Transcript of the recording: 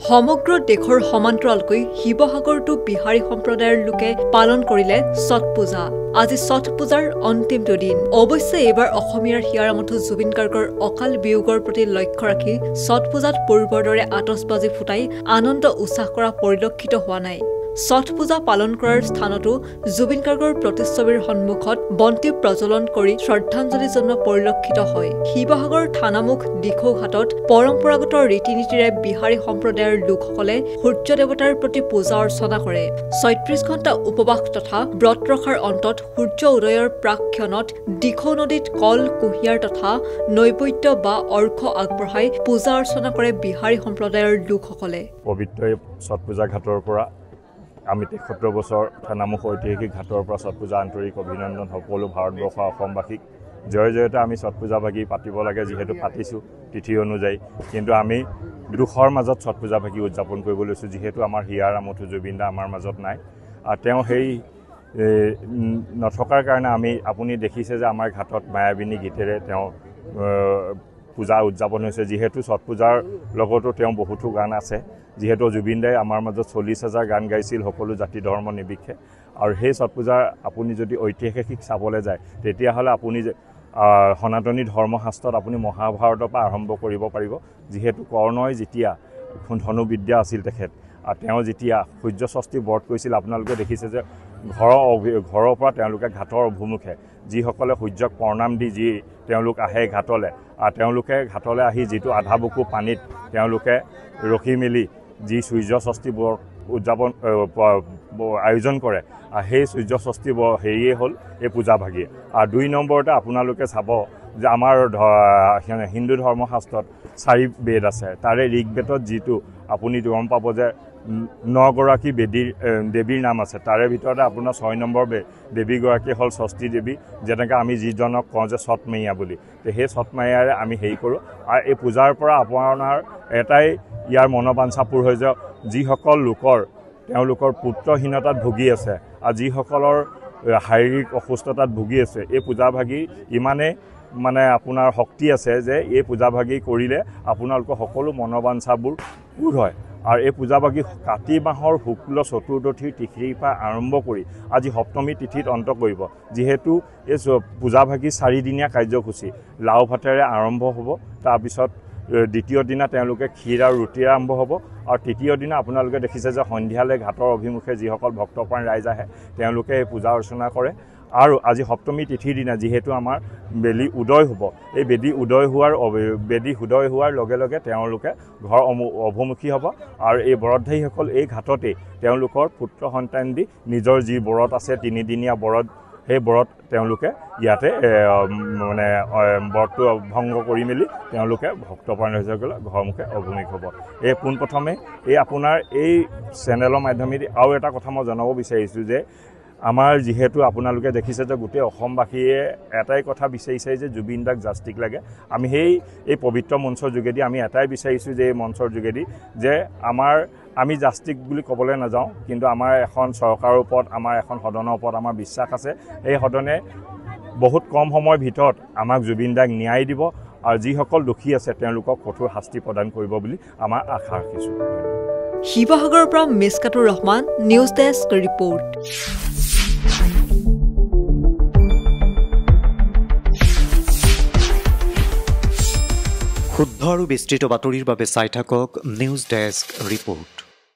সমগ্ৰ দেশৰ সমান্তৰালকৈ শিৱসাগৰটো বিহাৰী সম্প্ৰদায়ৰ লোকে পালন কৰিলে ছট পূজা। আজি ছট পূজাৰ অন্তিমটো দিন। অৱশ্যে এইবাৰ অসমীয়াৰ হিয়াৰামঠু জুবিন গাৰ্গৰ অকাল বিয়োগৰ প্ৰতি লক্ষ্য ৰাখি ছট পূজাত পূৰ্বৰ দৰে আতচবাজি ফুটাই আনন্দ উৎসাহ কৰা পৰিলক্ষিত হোৱা নাই। ছট পূজা পালন কৰাৰ স্থানতো জুবিন গাৰ্গৰ প্ৰতিচ্ছবিৰ সন্মুখত বন্তি প্ৰজ্বলন কৰি শ্ৰদ্ধাঞ্জলি জনোৱা পৰিলক্ষিত হয়। শিৱসাগৰ থানামুখ দিখৌঘাটত পৰম্পৰাগত ৰীতি নীতিৰে বিহাৰী সম্প্ৰদায়ৰ লোকসকলে সূৰ্য দেৱতাৰ প্ৰতি পূজা অৰ্চনা কৰে। ৩৬ ঘণ্টা উপবাস তথা ব্ৰত ৰখাৰ অন্তত সূৰ্য উদয়ৰ প্ৰাকক্ষণত দিখৌ নদীত কল কুঁহিয়াৰ তথা নৈবেদ্য বা অৰ্ঘ্য আগবঢ়াই পূজা অৰ্চনা কৰে বিহাৰী সম্প্ৰদায়ৰ লোকসকলে। পবিত্ৰ ছট পূজা ঘাটৰ পৰা আমি ৭৩ বছৰ থানামুখ ঐতিহাসিক ঘাটৰ পৰা ছট পূজা আন্তৰিক অভিনন্দন সকলো ভাৰতবৰ্ষ অসমবাসীক। জয়তে আমি ছট পূজা ভাগি পাতিব লাগে, যিহেতু পাতিছোঁ তিথি অনুযায়ী, কিন্তু আমি দুখৰ মাজত ছট পূজা ভাগি উদযাপন কৰিব লৈছোঁ, যিহেতু আমাৰ হিয়াৰামঠু জুবিন দা আমাৰ মাজত নাই। আৰু তেওঁ সেই নথকাৰ কাৰণে আপুনি দেখিছে যে আমাৰ ঘাটত মায়াবিনী গীতেৰে তেওঁ পূজা উদযাপন হৈছে। যিহেতু ছট পূজাৰ লগতো তেওঁ বহুতো গান আছে, যিহেতু জুবিন দাই আমাৰ মাজত ৪০,০০০ গান গাইছিল সকলো জাতি ধৰ্ম নিৰ্বিশেষে। আৰু সেই ছট পূজাৰ আপুনি যদি ঐতিহাসিক চাবলৈ যায় তেতিয়াহ'লে আপুনি সনাতনী ধৰ্মশাস্ত্ৰত আপুনি মহাভাৰতৰ পৰা আৰম্ভ কৰিব পাৰিব। যিহেতু কৰ্ণই যেতিয়া ধনুবিদ্যা আছিল তেখেত, আৰু তেওঁ যেতিয়া সূৰ্য ষষ্ঠী ব্ৰত কৰিছিল, আপোনালোকে দেখিছে যে ঘৰৰ পৰা তেওঁলোকে ঘাটৰ অভিমুখে যিসকলে সূৰ্যক প্ৰণাম দি তেওঁলোক আহে ঘাটলৈ, আৰু তেওঁলোকে ঘাটলৈ আহি যিটো আধা বুকু পানীত তেওঁলোকে ৰখি মেলি যি সূৰ্য ষষ্ঠী ব্ৰত উদযাপন আয়োজন কৰে, সেই সূৰ্য ষষ্ঠী হেৰিয়ে হ'ল এই পূজা ভাগি। আৰু ২ নম্বৰতে আপোনালোকে চাব যে আমাৰ হিন্দু ধৰ্মশাস্ত্ৰত ৪ বেদ আছে। তাৰে ঋগ্বেদত যিটো আপুনি গম পাব যে ৯গৰাকী দেৱীৰ নাম আছে, তাৰে ভিতৰতে আপোনাৰ ৬ নম্বৰ দেৱীগৰাকী হ'ল ষষ্ঠী দেৱী, যেনেকৈ আমি যিজনক কওঁ যে ছট মাইয়া বুলি। সেই ছট মাইয়াৰে আমি হেৰি কৰোঁ। আৰু এই পূজাৰ পৰা আপোনাৰ এটাই ইয়াৰ মনোবাঞ্ছা পূৰ হৈ যাওক, যিসকল লোকৰ তেওঁলোকৰ পুত্ৰহীনতাত ভুগি আছে আৰু যিসকলৰ শাৰীৰিক অসুস্থতাত ভুগি আছে, এই পূজা ভাগি ইমানেই আপোনাৰ শক্তি আছে যে এই পূজা ভাগি কৰিলে আপোনালোকৰ সকলো মনোবাঞ্ছাবোৰ পূৰ হয়। আৰু এই পূজা ভাগি কাতি মাহৰ শুক্ল চতুৰ্দশীৰ তিথিৰ পৰা আৰম্ভ কৰি আজি সপ্তমী তিথিত অন্ত কৰিব। যিহেতু এই পূজা ভাগি ৪ দিনীয়া কাৰ্যসূচী, লাও ভাতেৰে আৰম্ভ হ'ব, তাৰপিছত দ্বিতীয় দিনা তেওঁলোকে ক্ষীৰ আৰু ৰুটিৰে আৰম্ভ হ'ব, আৰু তৃতীয় দিনা আপোনালোকে দেখিছে যে সন্ধিয়ালৈ ঘাটৰ অভিমুখে যিসকল ভক্তপ্ৰাণ ৰাইজ আহে তেওঁলোকে এই পূজা অৰ্চনা কৰে। আৰু আজি সপ্তমী তিথিৰ দিনা যিহেতু আমাৰ বেলি উদয় হ'ব, এই বেলি উদয় হোৱাৰ লগে লগে তেওঁলোকে ঘৰ অভিমুখী হ'ব, আৰু এই ব্ৰতধাৰীসকল এই ঘাটতেই তেওঁলোকৰ পুত্ৰ সন্তান দি নিজৰ যি ব্ৰত আছে ৩দিনীয়া ব্ৰত, সেই ব্ৰত তেওঁলোকে ইয়াতে ব্ৰতটো ভংগ কৰি মেলি তেওঁলোকে ভক্তপ্ৰাণ ৰাইজসকলে ঘৰমুখে অভিমুখী হ'ব। এই পোনপ্ৰথমে আপোনাৰ এই চেনেলৰ মাধ্যমেদি আৰু এটা কথা মই জনাব বিচাৰিছোঁ যে আমাৰ যিহেতু আপোনালোকে দেখিছে যে গোটেই অসমবাসীয়ে এটাই কথা বিচাৰিছে যে জুবিন দাক জাষ্টিক লাগে। আমি এই পবিত্ৰ মঞ্চৰ যোগেদি আমি এটাই বিচাৰিছোঁ যে এই মঞ্চৰ যোগেদি যে আমি জাষ্টিক বুলি ক'বলৈ নাযাওঁ, কিন্তু আমাৰ এখন চৰকাৰৰ ওপৰত, আমাৰ এখন সদনৰ ওপৰত আমাৰ বিশ্বাস আছে। এই সদনে বহুত কম সময়ৰ ভিতৰত আমাক জুবিন দাক ন্যায় দিব, আৰু যিসকল দোষী আছে তেওঁলোকক কঠোৰ শাস্তি প্ৰদান কৰিব বুলি আমাৰ আশা ৰাখিছোঁ। শিৱসাগৰৰ পৰা মিছকাতুৰ ৰহমান, নিউজ ডেস্ক ৰিপৰ্ট। শুদ্ধ আৰু বিস্তৃত বাতৰিৰ বাবে চাই থাকক নিউজ ডেস্ক ৰিপৰ্ট।